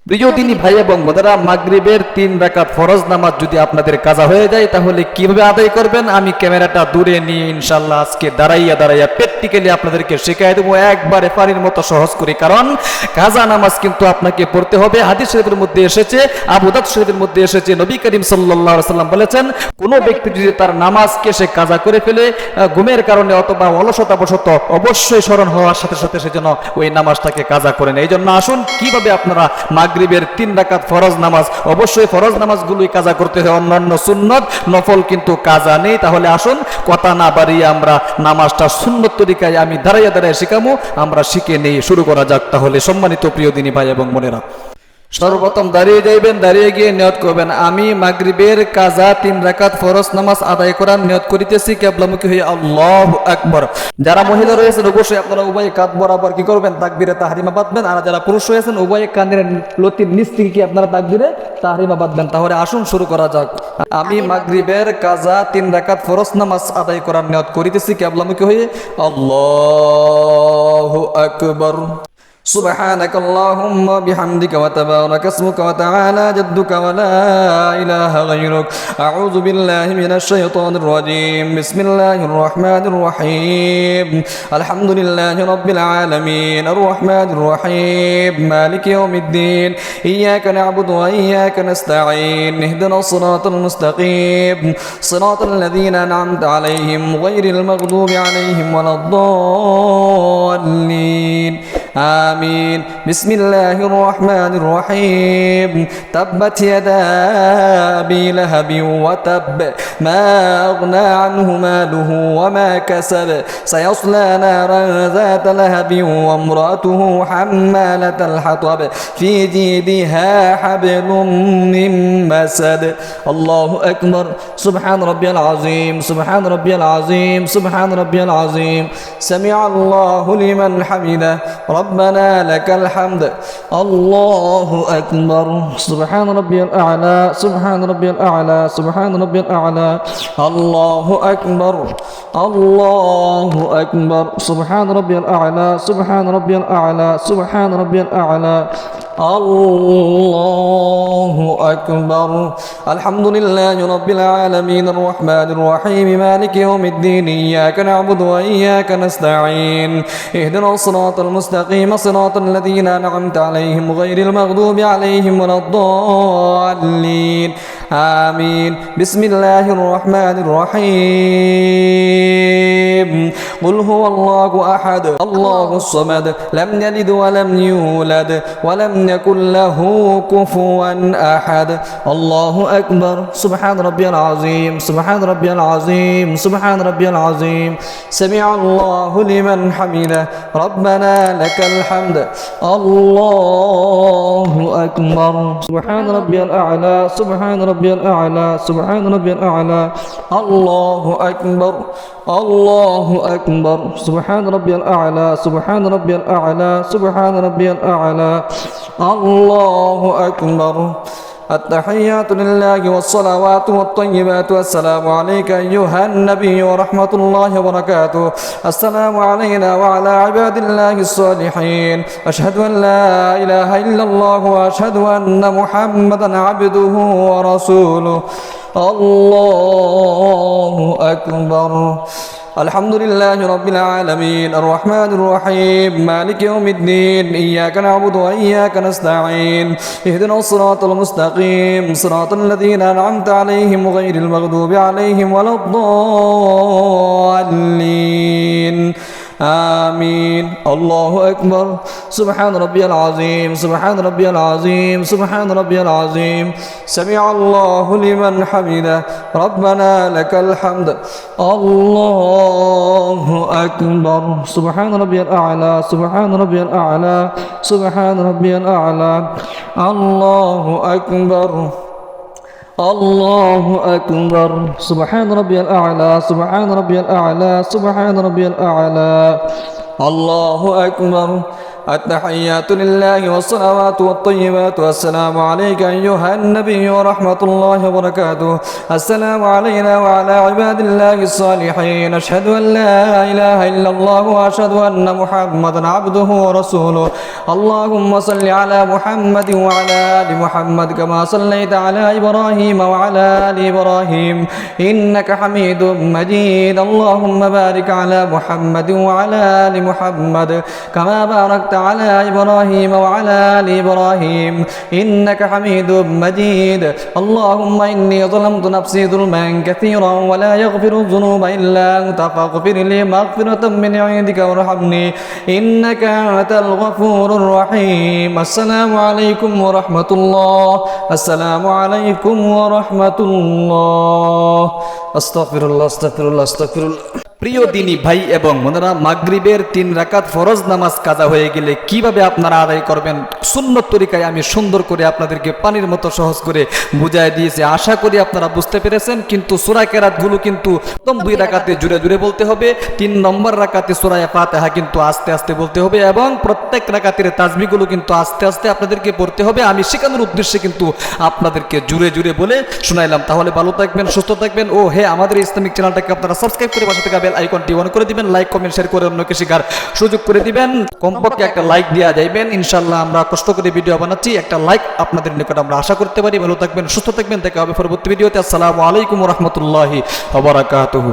প্রিয় দিনী ভাই এবং বোনেরা, মাগরিবের 3 রাকাত ফরজ নামাজ যদি আপনাদের কাজা হয়ে যায় তাহলে কিভাবে আদায় করবেন আমি ক্যামেরাটা দূরে নিয়ে ইনশাআল্লাহ আজকে দাঁড়াইয়া প্র্যাকটিক্যালি আপনাদেরকে শেখাই দেবো একবারে পানির মতো সহজ করে। কারণ কাজা নামাজ কিন্তু আপনাকে পড়তে হবে। হাদিস শরীফের মধ্যে এসেছে, আবু দাউদ শরীফের মধ্যে এসেছে, নবী করিম সাল্লাল্লাহু আলাইহি ওয়াসাল্লাম বলেছেন, কোনো ব্যক্তি যদি তার নামাজকে সে কাজা করে ফেলে ঘুমের কারণে অথবা অলসতাবশত, অবশ্যই স্মরণ হওয়ার সাথে সাথে সে যেন ওই নামাজটাকে কাজা করে নেয়। এই জন্য আসুন কিভাবে আপনারা মাগরিবের 3 রাকাত ফরজ নামাজ, অবশ্যই ফরজ নামাজগুলোই কাজা করতে হয়, অন্যান্য সুন্নত নফল কিন্তু কাজা নেই। তাহলে আসুন কথা না বাড়িয়ে আমরা নামাজটা সুন্নত তরিকায় আমি দাঁড়াইয়া শিখামু, আমরা শিখে নেই। শুরু করা যাক তাহলে। সম্মানিত প্রিয় দিনী ভাই এবং বোনেরা, সর্বপ্রথম দাঁড়িয়ে যাইবেন, দাঁড়িয়ে গিয়ে নিয়ত করবেন আমি মাগরিবের কাজা 3 রাকাত ফরজ নামাজ আদায় করার নিয়ত করিতেছি কিবলামুখী হয়ে আল্লাহু আকবার। যারা মহিলা রয়েছেন অবশ্যই আপনারা উভয়ে কাঁধ বরাবর কি করবেন, তাকবীরে তাহরিমা বাঁধবেন। আর যারা পুরুষ রয়েছেন উভয়ে কানের লতির নিচ থেকে কি আপনারা তাকবীরে তাহরিমা বাঁধবেন। তাহলে আসুন শুরু করা যাক। আমি মাগরিবের কাজা 3 রাকাত ফরজ নামাজ আদায় করার নিয়ত করিতেছি কিবলামুখী হয়ে আল্লাহু আকবার। سبحانك اللهم بحمدك وتبارك اسمك وتعالى جدك ولا إله غيرك. أعوذ بالله من الشيطان الرجيم. بسم الله الرحمن الرحيم. الحمد لله رب العالمين الرحمن الرحيم مالك يوم الدين. إياك نعبد وإياك نستعين. اهدنا الصراط المستقيم صراط الذين أنعمت عليهم غير المغضوب عليهم ولا الضالين. آمين. بسم الله الرحمن الرحيم. تبت يدا أبي لهب وتب ما أغنى عنه ماله وما كسب سيصلى نارا ذات لهب وامرأته حمالة الحطب في جيدها حبل من مسد. الله أكبر. سبحان ربي العظيم سبحان ربي العظيم سبحان ربي العظيم. سمع الله لمن حمده ربنا لك الحمد. الله أكبر. سبحان ربي الأعلى سبحان ربي الأعلى سبحان ربي الأعلى. الله أكبر الله أكبر. سبحان ربي الأعلى سبحان ربي الأعلى سبحان ربي الأعلى. الله أكبر. الحمد لله رب العالمين الرحمن الرحيم مالك يوم الدين. إياك نعبد وإياك نستعين. اهدنا الصراط المستقيم صراط الذين أنعمت عليهم غير المغضوب عليهم ولا الضالين. آمين. بسم الله الرحمن الرحيم. قل هو الله أحد الله الصمد لم يلد ولم يولد ولم يكن له كفوا أحد. الله أكبر. سبحان ربي العظيم سبحان ربي العظيم سبحان ربي العظيم. سمع الله لمن حمده ربنا لك الحمد. الله أكبر. سبحان ربي الأعلى سبحان ربي الأعلى سبحان ربي الأعلى. الله أكبر الله أكبر. سبحان ربي الأعلى سبحان ربي الأعلى سبحان ربي الأعلى. الله أكبر. التحيات لله والصلوات والطيبات. والسلام عليك أيها النبي ورحمة الله وبركاته. السلام علينا وعلى عباد الله الصالحين. أشهد أن لا إله إلا الله وأشهد أن محمدا عبده ورسوله. الله أكبر. الحمد لله رب العالمين الرحمن الرحيم مالك يوم الدين. إياك نعبد وإياك نستعين. اهدنا الصراط المستقيم صراط الذين أنعمت عليهم غير المغضوب عليهم ولا الضالين. آمين. الله أكبر. سبحان ربي العظيم سبحان ربي العظيم سبحان ربي العظيم. سمع الله لمن حمده ربنا لك الحمد. الله أكبر. سبحان ربي الأعلى سبحان ربي الأعلى سبحان ربي الأعلى. الله أكبر الله أكبر. سبحان ربي الأعلى سبحان ربي الأعلى سبحان ربي الأعلى. الله أكبر. التحيات لله والصلوات والطيبات والسلام عليك أيها النبي ورحمة الله وبركاته السلام علينا وعلى عباد الله الصالحين أشهد أن لا إله إلا الله وأشهد أن محمدا عبده ورسوله اللهم صل على محمد وعلى آل محمد كما صليت على إبراهيم وعلى آل إبراهيم إنك حميد مجيد اللهم بارك على محمد وعلى آل محمد كما باركت على إبراهيم وعلى آل إبراهيم إنك حميد مجيد اللهم إني ظلمت نفسي ظلما كثيرا ولا يغفر الذنوب إلا أنت فاغفر لي مغفرة من عندك وارحمني إنك أنت الغفور الرحيم السلام عليكم ورحمة الله السلام عليكم ورحمة الله أستغفر الله أستغفر الله أستغفر الله প্রিয় দিনী ভাই এবং বোনেরা মাগরিবের 3 রাকাত ফরজ নামাজ কাজা হয়ে গেলে কিভাবে আপনারা আদায় করবেন সুন্নত তরিকায় আমি সুন্দর করে আপনাদেরকে পানির মতো সহজ করে বুঝাই দিয়েছি আশা করি আপনারা বুঝতে পেরেছেন কিন্তু সূরা কেরাতগুলো কিন্তু প্রথম 2 রাকাতে জুড়ে জুড়ে বলতে হবে 3 নম্বর রাকাতে সূরা ফাতিহা কিন্তু আস্তে আস্তে বলতে হবে এবং প্রত্যেক রাকাতের তাসবিহগুলো কিন্তু আস্তে আস্তে আপনাদেরকে পড়তে হবে আমি শেখানোর উদ্দেশ্যে কিন্তু আপনাদেরকে জুড়ে জুড়ে বলে শোনাইলাম তাহলে ভালো থাকবেন সুস্থ থাকবেন ও হে আমাদের ইসলামিক চ্যানেলটাকে আপনারা সাবস্ক্রাইব করে পাশে থাকা বেল আইকনটি অন করে দিবেন লাইক কমেন্ট শেয়ার করে অন্যকে শেখার সুযোগ করে দিবেন কমপক্ষে একটা লাইক দেওয়া যাইবেন ইনশাআল্লাহ আমরা কষ্ট করে ভিডিও বানাচ্ছি একটা লাইক আপনাদের নিকট আমরা আশা করতে পারি ভালো থাকবেন সুস্থ থাকবেন দেখা হবে পরবর্তী ভিডিওতে আসসালামু আলাইকুম ওয়া রাহমাতুল্লাহি ওয়া বারাকাতুহু